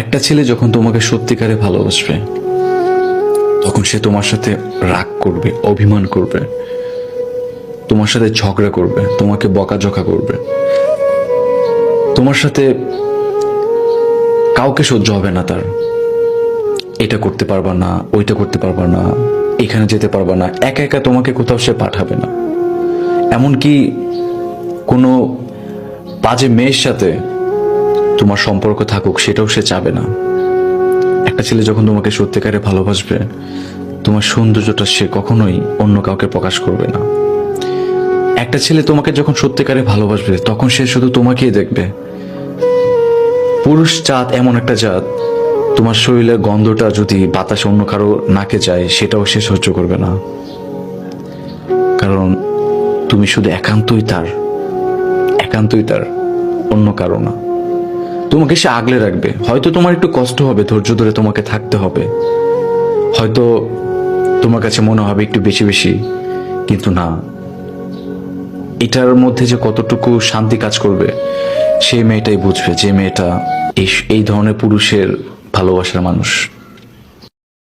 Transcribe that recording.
একটা ছেলে যখন তোমাকে সত্যিকারে ভালোবাসবে তখন সে তোমার সাথে রাগ করবে, অভিমান করবে, তোমার সাথে ঝগড়া করবে, তোমাকে বকাঝকা করবে। তোমার সাথে কাউকে সহ্য হবে না তার। এটা করতে পারবা না, ওইটা করতে পারবা না, এখানে যেতে পারবা না, একা একা তোমাকে কোথাও সে পাঠাবে না। এমনকি কোনো বাজে মেয়ের সাথে তোমার সম্পর্ক থাকুক সেটাও সে চাবে না। একটা ছেলে যখন তোমাকে সত্যিকারে ভালোবাসবে তোমার সৌন্দর্যটা সে কখনোই অন্য কাউকে প্রকাশ করবে না। একটা ছেলে তোমাকে যখন সত্যিকারে ভালোবাসবে তখন সে শুধু তোমাকেই দেখবে। পুরুষ জাত এমন একটা জাত, তোমার শরীরের গন্ধটা যদি বাতাসে অন্য কারো নাকে যায় সেটাও সে সহ্য করবে না, কারণ তুমি শুধু একান্তই তার, একান্তই তার, অন্য কারো না। তোমাকে সে আগলে রাখবে। হয়তো তোমার একটু কষ্ট হবে, ধৈর্য ধরে তোমাকে থাকতে হবে, হয়তো তোমার কাছে মনে হবে একটু বেশি বেশি, কিন্তু না, এটার মধ্যে যে কতটুকু শান্তি কাজ করবে সেই মেয়েটাই বুঝবে, যে মেয়েটা এই ধরনের পুরুষের ভালোবাসার মানুষ।